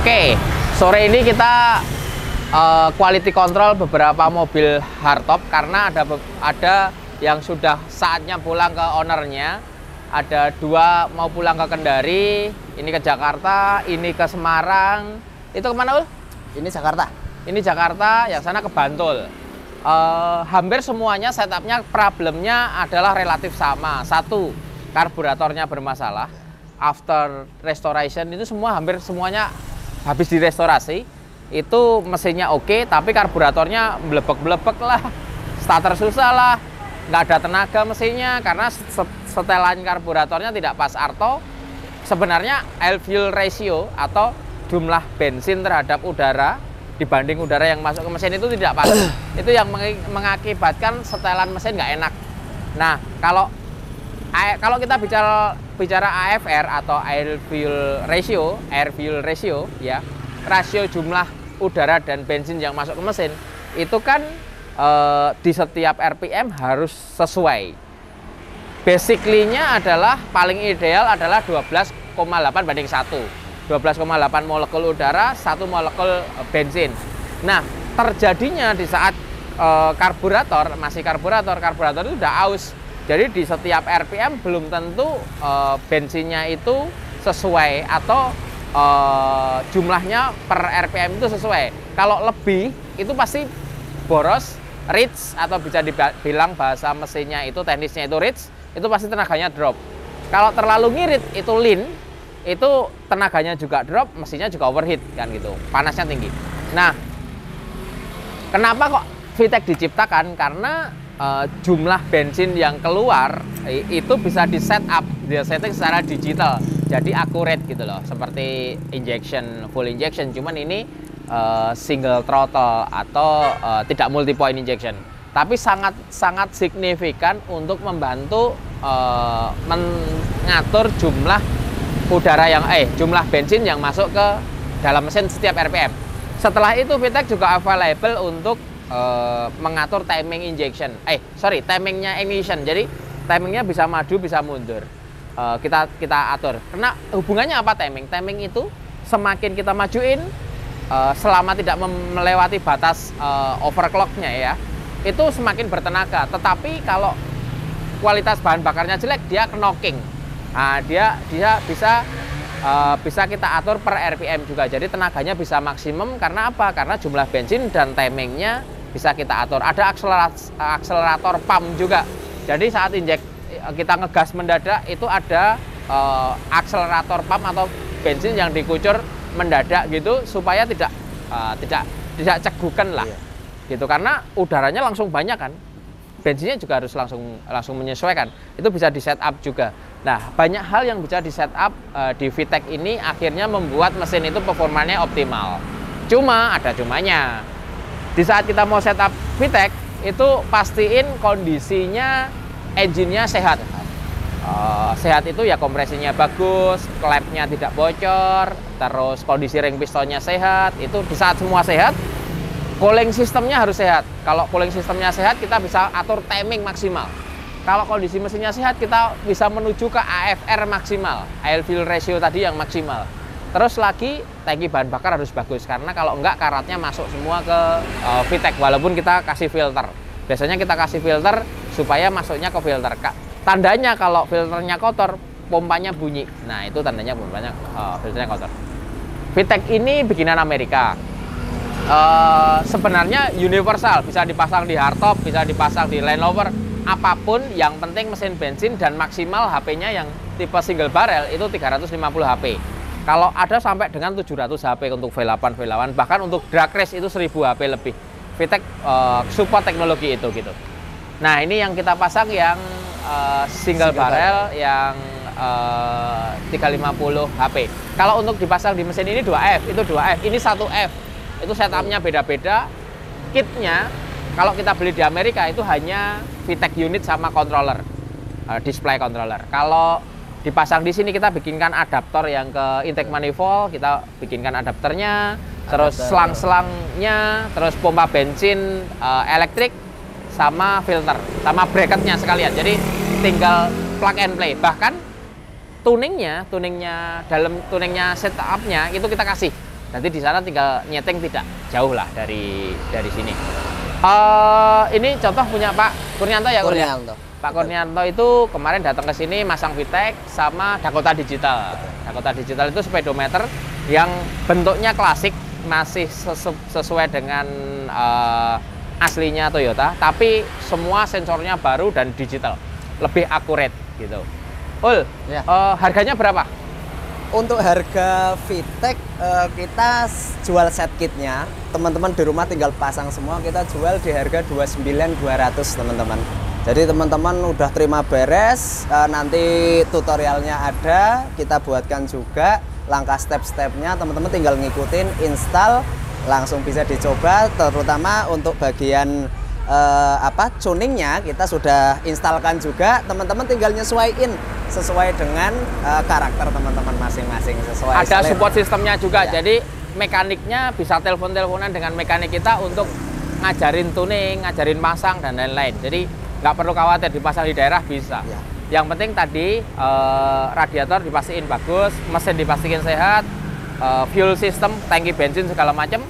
Oke, sore ini kita quality control beberapa mobil hardtop karena ada yang sudah saatnya pulang ke ownernya. Ada dua mau pulang ke Kendari, ini ke Jakarta, ini ke Semarang. Itu kemana, Ul? Ini Jakarta. Ini Jakarta, yang sana ke Bantul. Hampir semuanya setupnya problemnya adalah relatif sama. Satu, karburatornya bermasalah. After restoration itu hampir semuanya habis direstorasi. Itu mesinnya oke, tapi karburatornya blebek-blebek lah. Starter susah lah. Nggak ada tenaga mesinnya karena setelan karburatornya tidak pas. Atau sebenarnya air fuel ratio atau jumlah bensin terhadap udara dibanding udara yang masuk ke mesin itu tidak pas. Itu yang mengakibatkan setelan mesin nggak enak. Nah, kalau kita bicara AFR atau air fuel ratio ya, rasio jumlah udara dan bensin yang masuk ke mesin itu kan di setiap RPM harus sesuai. Basically-nya adalah paling ideal adalah 12,8 banding 1. 12,8 molekul udara, 1 molekul bensin. Nah, terjadinya di saat karburator itu udah aus. Jadi di setiap RPM belum tentu bensinnya itu sesuai atau jumlahnya per RPM itu sesuai. Kalau lebih itu pasti boros, rich, atau bisa dibilang bahasa mesinnya itu teknisnya itu rich, itu pasti tenaganya drop. Kalau terlalu ngirit itu lean, itu tenaganya juga drop, mesinnya juga overheat kan gitu, panasnya tinggi. Nah, kenapa kok VTEC diciptakan? Karena jumlah bensin yang keluar itu bisa di setup, setting secara digital, jadi akurat gitu loh, seperti full injection, cuman ini single throttle atau tidak multi point injection, tapi sangat signifikan untuk membantu mengatur jumlah jumlah bensin yang masuk ke dalam mesin setiap RPM. Setelah itu VTEC juga available untuk mengatur timingnya ignition. Jadi timingnya bisa maju bisa mundur. Kita atur. Karena hubungannya apa timing? Timing itu semakin kita majuin selama tidak melewati batas overclocknya ya, itu semakin bertenaga. Tetapi kalau kualitas bahan bakarnya jelek, dia knocking. Nah, dia bisa kita atur per RPM juga. Jadi tenaganya bisa maksimum karena apa? Karena jumlah bensin dan timingnya bisa kita atur. Ada akselerator pump juga. Jadi saat kita ngegas mendadak itu ada akselerator pump atau bensin yang dikucur mendadak gitu supaya tidak cegukan lah. Gitu, karena udaranya langsung banyak kan. Bensinnya juga harus langsung menyesuaikan. Itu bisa di setup juga. Nah, banyak hal yang bisa di setup di VTEC ini akhirnya membuat mesin itu performanya optimal. Cuma ada cumanya. Di saat kita mau setup VTEC itu pastiin kondisinya engine-nya sehat. Sehat itu ya kompresinya bagus, klep-nya tidak bocor, terus kondisi ring pistonnya sehat. Itu di saat semua sehat, cooling sistemnya harus sehat. Kalau cooling sistemnya sehat, kita bisa atur timing maksimal. Kalau kondisi mesinnya sehat, kita bisa menuju ke AFR maksimal, air fuel ratio tadi yang maksimal. Terus lagi, tangki bahan bakar harus bagus, karena kalau enggak karatnya masuk semua ke VTEC, walaupun kita kasih filter. Biasanya kita kasih filter supaya masuknya ke filter. Tandanya kalau filternya kotor, pompanya bunyi. Nah, itu tandanya filternya kotor. VTEC ini bikinan Amerika. Sebenarnya universal, bisa dipasang di hardtop, bisa dipasang di Land Rover, apapun, yang penting mesin bensin dan maksimal HP-nya yang tipe single barrel itu 350 HP. Kalau ada sampai dengan 700 HP untuk V8, bahkan untuk drag race itu 1000 HP lebih. VTEC support teknologi itu gitu. Nah, ini yang kita pasang yang single barrel yang 350 HP. Kalau untuk dipasang di mesin ini 2F, itu 2F, ini 1F. Itu setupnya beda-beda. Kitnya kalau kita beli di Amerika itu hanya VTEC unit sama controller, display controller. Kalau dipasang di sini kita bikinkan adaptor yang ke intake manifold, kita bikinkan adapternya, terus selang-selangnya, terus pompa bensin elektrik, sama filter, sama bracketnya sekalian. Jadi tinggal plug and play. Bahkan tuningnya setupnya itu kita kasih. Jadi di sana tinggal nyeting, tidak jauh lah dari sini. Ini contoh punya Pak Kurnianto ya? Kurnianto. Pak Kurnianto itu kemarin datang ke sini masang VTEC sama Dakota Digital. Dakota Digital itu speedometer yang bentuknya klasik, masih sesuai dengan aslinya Toyota, tapi semua sensornya baru dan digital, lebih akurat gitu. Ul, Ya. Harganya berapa? Untuk harga VTEC kita jual set kitnya, teman-teman di rumah tinggal pasang semua, kita jual di harga 29.200 teman-teman. Jadi teman-teman udah terima beres, nanti tutorialnya ada, kita buatkan juga langkah step-stepnya, teman-teman tinggal ngikutin, install, langsung bisa dicoba. Terutama untuk bagian tuningnya kita sudah instalkan juga, teman-teman tinggal nyesuaiin sesuai dengan karakter teman-teman masing-masing, sesuai ada selera. support sistemnya juga, Ya. jadi mekaniknya bisa telepon-teleponan dengan mekanik kita untuk ngajarin tuning, ngajarin pasang dan lain-lain. Jadi nggak perlu khawatir dipasang di daerah, bisa. Ya. Yang penting tadi radiator dipastiin bagus, mesin dipastiin sehat, fuel system, tangki bensin segala macam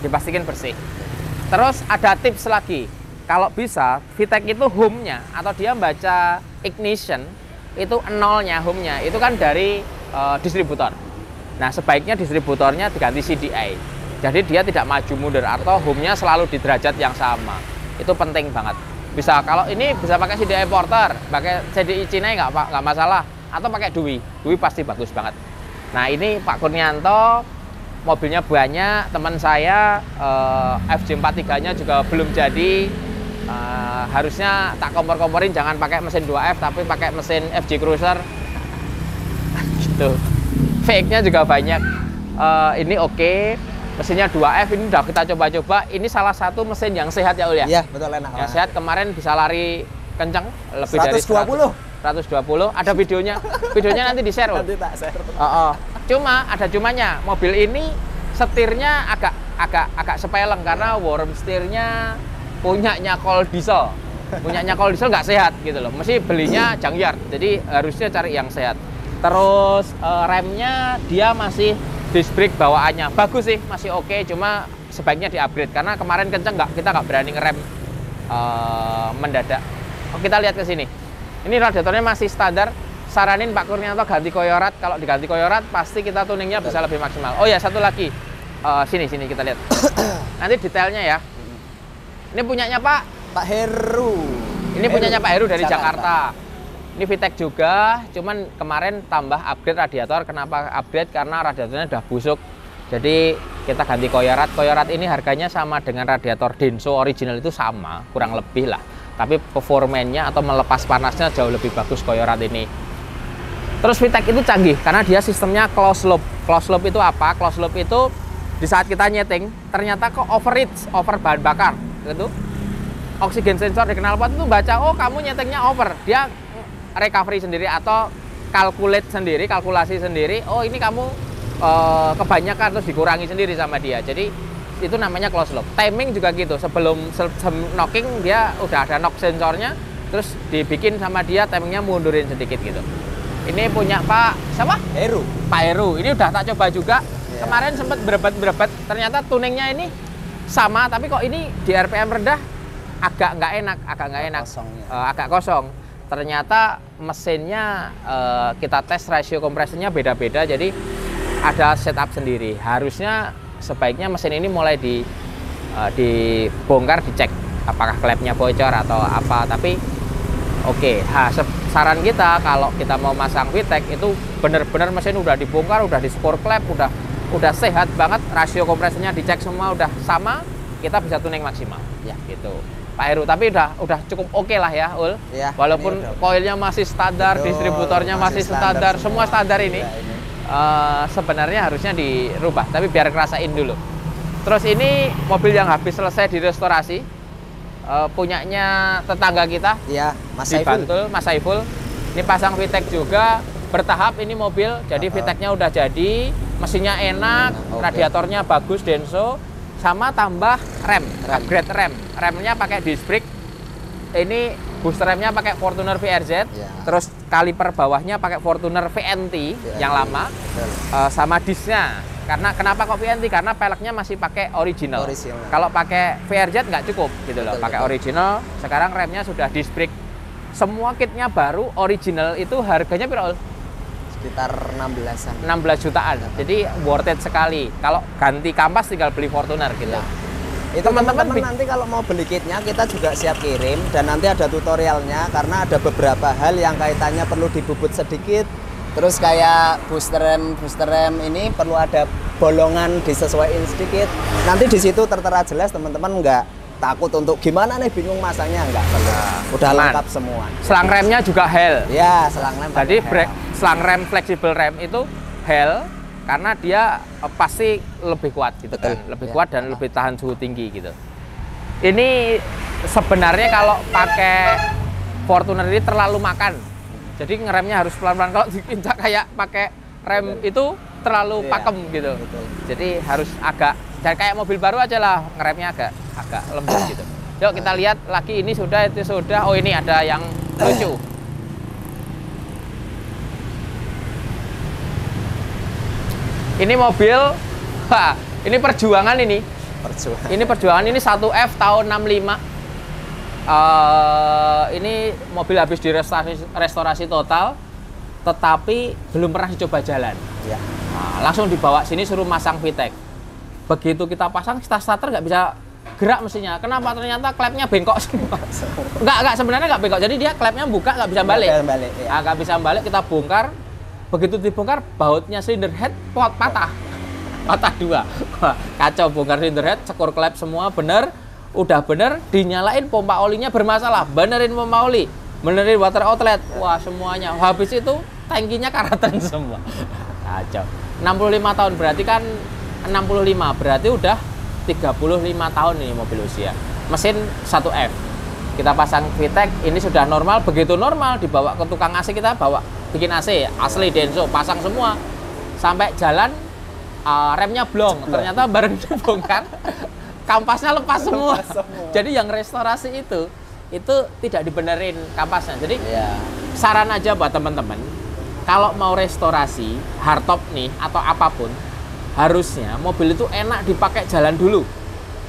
dipastikan bersih. Terus ada tips lagi, kalau bisa VTEC itu home-nya atau dia baca ignition itu nolnya, home-nya itu kan dari distributor. Nah sebaiknya distributornya diganti CDI, jadi dia tidak maju mundur atau home-nya selalu di derajat yang sama. Itu penting banget. Bisa, kalau ini bisa pakai CDI Porter, pakai CDI Cina nggak masalah, atau pakai Dui pasti bagus banget. Nah ini Pak Kurnianto, mobilnya banyak, teman saya FJ43-nya juga belum jadi. Harusnya tak kompor-komporin, jangan pakai mesin 2F tapi pakai mesin FJ Cruiser gitu. VX-nya juga banyak. Ini oke. Mesinnya 2F, ini udah kita coba-coba. Ini salah satu mesin yang sehat ya Ul ya? Iya, betul, enak. Yang sehat, kemarin bisa lari kencang lebih dari 120. Ada videonya. Videonya nanti di-share Ul. Nanti tak share. Cuma ada cumanya, mobil ini setirnya agak sepeleng karena worm setirnya punyanya Col Diesel. Punyanya Col Diesel nggak sehat gitu loh. Mesti belinya junkyard. Jadi harusnya cari yang sehat. Terus remnya dia masih disc brake bawaannya bagus sih, masih oke, cuma sebaiknya di-upgrade karena kemarin kenceng kita nggak berani ngerem mendadak. Kita lihat ke sini. Ini radiatornya masih standar. Saranin Pak Kurnianto ganti koyorat. Kalau diganti koyorat pasti kita tuningnya bisa lebih maksimal. Oh ya, satu lagi. Sini kita lihat. Nanti detailnya ya. Ini punyanya Pak Heru. Ini punyanya Pak Heru dari Jakarta. Ini VTEC juga, cuman kemarin tambah upgrade radiator. Kenapa upgrade? Karena radiatornya udah busuk. Jadi kita ganti koyorat. Koyorat ini harganya sama dengan radiator Denso original, itu sama, kurang lebih lah. Tapi performanya atau melepas panasnya jauh lebih bagus koyorat ini. Terus VTEC itu canggih karena dia sistemnya closed loop. Closed loop itu apa? Closed loop itu di saat kita nyeting ternyata kok overreach, over bahan bakar gitu. Oksigen sensor di knalpot itu baca, oh kamu nyetingnya over. Dia recovery sendiri atau kalkulasi sendiri, oh ini kamu kebanyakan, terus dikurangi sendiri sama dia. Jadi itu namanya closed loop. Timing juga gitu, sebelum knocking dia udah ada knock sensornya, terus dibikin sama dia timingnya mundurin sedikit gitu. Ini punya Pak siapa? Heru. Pak Heru. Ini udah tak coba juga. Ya. Kemarin sempat berebat, ternyata tuningnya ini sama, tapi kok ini di RPM rendah agak nggak enak, agak kosong. Ternyata mesinnya kita tes rasio kompresinya beda-beda, jadi ada setup sendiri. Harusnya sebaiknya mesin ini mulai dibongkar, dicek apakah klepnya bocor atau apa. Tapi oke, saran kita kalau kita mau masang VTEC itu benar-benar mesin udah dibongkar, udah di sport klep, udah sehat banget, rasio kompresinya dicek semua udah sama, kita bisa tuning maksimal ya gitu. Pak Heru, tapi udah cukup oke lah ya Ul. Ya, walaupun koilnya masih standar, distributornya masih standar, semua standar ini. Sebenarnya harusnya dirubah, tapi biar ngerasain dulu. Terus ini mobil yang habis selesai direstorasi, punyanya tetangga kita. Iya, Mas Saiful. Bantul, Mas Saiful. Ini pasang VTEC juga bertahap ini mobil. Jadi VTEC-nya udah jadi, mesinnya enak, radiatornya bagus Denso. Sama tambah upgrade rem. Remnya pakai disc brake. Ini booster remnya pakai Fortuner VRZ. Ya. Terus kaliper bawahnya pakai Fortuner VNT yang lama. Sama disknya Karena kenapa kok VNT? Karena peleknya masih pakai original. Original. Kalau pakai VRZ nggak cukup gitu loh. Betul, Pakai betul. original. Sekarang remnya sudah disc brake. Semua kitnya baru original itu harganya berapa? Sekitar 16-an. 16 jutaan. Jadi worth it sekali. Kalau ganti kampas tinggal beli Fortuner gitu. Ya. Itu Teman-teman teman-teman nanti kalau mau beli kitnya kita juga siap kirim dan nanti ada tutorialnya karena ada beberapa hal yang kaitannya perlu dibubut sedikit. Terus kayak booster rem ini perlu ada bolongan disesuaikan sedikit. Nanti di situ tertera jelas teman-teman nggak takut untuk gimana nih bingung masangnya nggak perlu. Udah Aman. lengkap semua. Selang remnya juga Hell. Ya, selang rem. Jadi pakai helm. selang rem fleksibel rem itu Hell karena dia pasti lebih kuat gitu Betul. kan, lebih Ya. kuat dan lebih tahan suhu tinggi gitu. Ini sebenarnya kalau pakai Fortuner ini terlalu makan. Jadi ngeremnya harus pelan-pelan. Kalau diinjak kayak pakai rem itu terlalu Iya, pakem gitu. betul. Jadi harus agak dan kayak mobil baru aja lah ngeremnya agak lembut gitu. Yuk kita lihat lagi ini sudah itu sudah. Oh ini ada yang lucu. Ini mobil, wah, ini perjuangan ini. Perjuangan. Ini perjuangan ini 1F tahun 65. Ini mobil habis restorasi total, tetapi belum pernah dicoba jalan. Ya. Nah, langsung dibawa sini suruh masang VTEC. Begitu kita pasang, starter nggak bisa gerak mesinnya. Kenapa? Ternyata klepnya bengkok semua. Nggak sebenarnya nggak bengkok. Jadi dia klepnya buka nggak bisa balik. Ya. Nggak bisa balik, kita bongkar. Begitu dibongkar, bautnya cylinder head patah. Patah dua. Wah, kacau, bongkar cylinder head, cekur klep semua bener. Udah bener, dinyalain pompa olinya bermasalah. Benerin pompa oli, benerin water outlet. Wah, semuanya. Habis itu tangkinya karatan semua. Kacau. 65 tahun berarti kan 65 berarti udah 35 tahun ini mobil usia. Mesin 1F. Kita pasang VTEC, ini sudah normal, begitu normal dibawa ke tukang AC, kita bawa bikin AC asli Denso, pasang semua. Sampai jalan remnya blong. Ternyata bareng dibongkar kampasnya lepas semua. Jadi yang restorasi itu tidak dibenerin kampasnya. Jadi Ya. saran aja buat teman-teman, kalau mau restorasi hardtop nih atau apapun, harusnya mobil itu enak dipakai jalan dulu.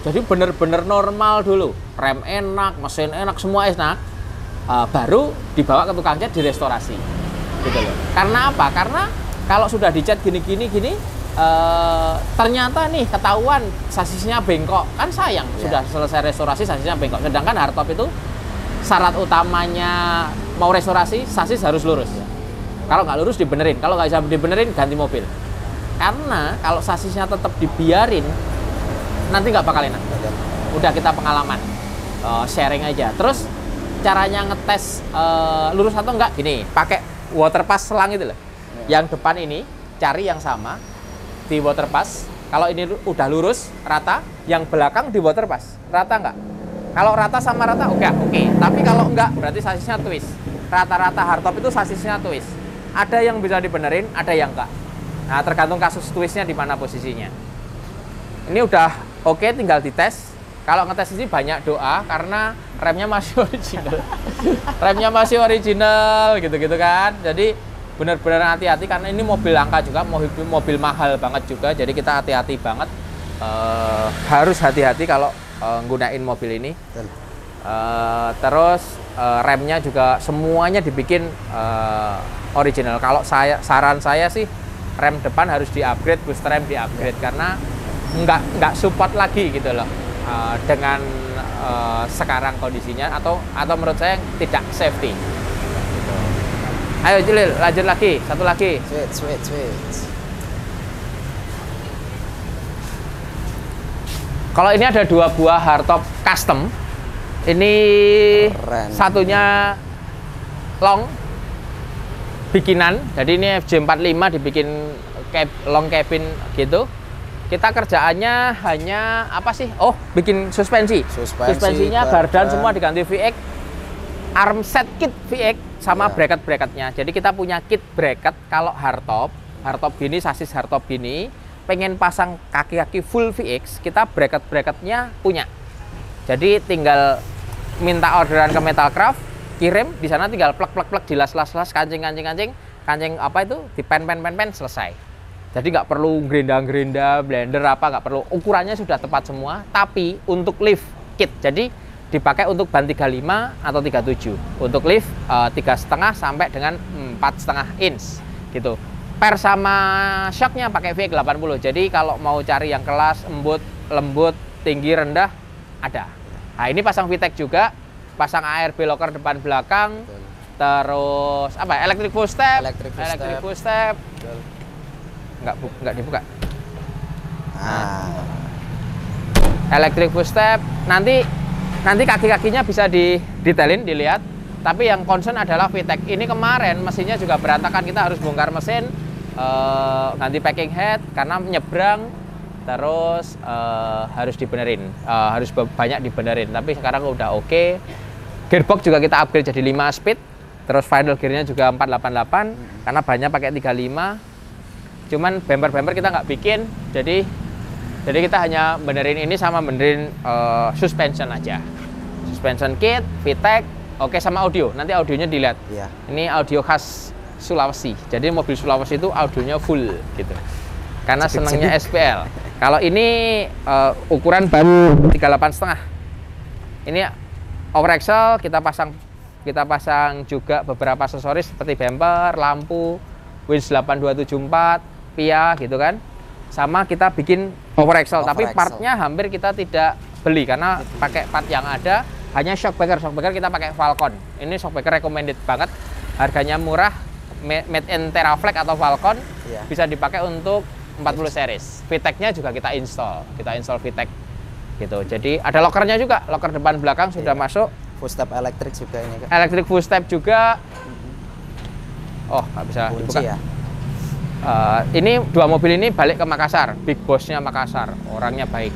Jadi bener-bener normal dulu, rem enak, mesin enak, semua enak, baru dibawa ke tukang cat direstorasi, gitu loh. Karena apa? Karena kalau sudah dicat gini, ternyata nih ketahuan sasisnya bengkok, kan sayang. Sudah selesai restorasi sasisnya bengkok. Sedangkan hardtop itu syarat utamanya mau restorasi sasis harus lurus. Kalau nggak lurus dibenerin, kalau nggak bisa dibenerin ganti mobil. Karena kalau sasisnya tetap dibiarin, nanti nggak bakal enak. Udah kita pengalaman, sharing aja. Terus caranya ngetes lurus atau enggak, gini, pakai water pass selang itu loh. Yang depan ini cari yang sama di water pass. Kalau ini udah lurus rata, yang belakang di water pass rata nggak? Kalau rata sama rata oke. Tapi kalau enggak berarti sasisnya twist. Rata-rata hardtop itu sasisnya twist. Ada yang bisa dibenerin, ada yang enggak. Nah, tergantung kasus twistnya di mana posisinya. Ini udah oke, tinggal dites. Kalau ngetes ini banyak doa karena remnya masih original. Remnya masih original gitu-gitu kan. Jadi benar-benar hati-hati karena ini mobil langka juga, mobil mahal banget juga. Jadi kita hati-hati banget. Harus hati-hati kalau nggunain mobil ini. Terus remnya juga semuanya dibikin original. Kalau saran saya sih rem depan harus di-upgrade, booster rem di-upgrade karena nggak support lagi gitu loh dengan sekarang kondisinya atau menurut saya tidak safety. Ayo Julil, lanjut lagi, satu lagi. Switch. Kalau ini ada 2 buah hardtop custom. Ini Keren. satunya long bikinan. Jadi ini FJ45 dibikin long cabin gitu. Kita kerjaannya hanya apa sih? Oh, bikin suspensi. Suspensinya gardan semua diganti VX. Arm set kit VX sama bracket-bracketnya. Jadi kita punya kit bracket kalau hardtop gini, sasis hardtop gini, pengen pasang kaki-kaki full VX, kita bracket-bracketnya punya. Jadi tinggal minta orderan ke Metalcraft, kirim di sana tinggal plek dilas-las, kancing apa itu, di pen selesai. Jadi nggak perlu gerinda-gerinda, blender apa, nggak perlu. Ukurannya sudah tepat semua. Tapi untuk lift kit, jadi dipakai untuk ban 35 atau 37. Untuk lift 3,5 sampai dengan 4,5 inch gitu. Per sama shocknya pakai VX80. Jadi kalau mau cari yang kelas lembut, tinggi, rendah ada. Nah ini pasang VTEC juga, pasang ARB locker depan belakang. Betul. Terus apa? Electric full step. Electric full step. Betul. Nggak dibuka. Nah, Electric full step. Nanti kaki-kakinya bisa didetailin, dilihat. Tapi yang concern adalah VTEC. Ini kemarin mesinnya juga berantakan. Kita harus bongkar mesin, ganti packing head karena nyebrang. Terus harus dibenerin, harus banyak dibenerin. Tapi sekarang udah oke. Gearbox juga kita upgrade jadi 5 speed. Terus final gearnya juga 488 karena bannya pakai 35. Cuman bumper kita nggak bikin, jadi kita hanya benerin ini sama benerin suspension aja. Suspension kit, VTEC, oke, sama audio. Nanti audionya dilihat. iya. Ini audio khas Sulawesi. Jadi mobil Sulawesi itu audionya full gitu. Karena senangnya SPL. Kalau ini ukuran ban 38,5. Ini over axle kita pasang juga beberapa aksesoris seperti bumper, lampu, winch 8274. Pia gitu kan, sama kita bikin over axle, tapi partnya hampir kita tidak beli karena pakai part yang ada. Hanya shockbreaker kita pakai Falcon. Ini shockbreaker recommended banget, harganya murah, made in Teraflex atau Falcon, bisa dipakai untuk 40 series. VTEC-nya juga kita install VTEC gitu. Jadi ada lockernya juga, locker depan belakang sudah masuk. Full step elektrik juga ini kan. Electric full step juga. Oh, nggak bisa Kunci dibuka. Ya. Ini dua mobil ini balik ke Makassar, big bossnya Makassar, orangnya baik.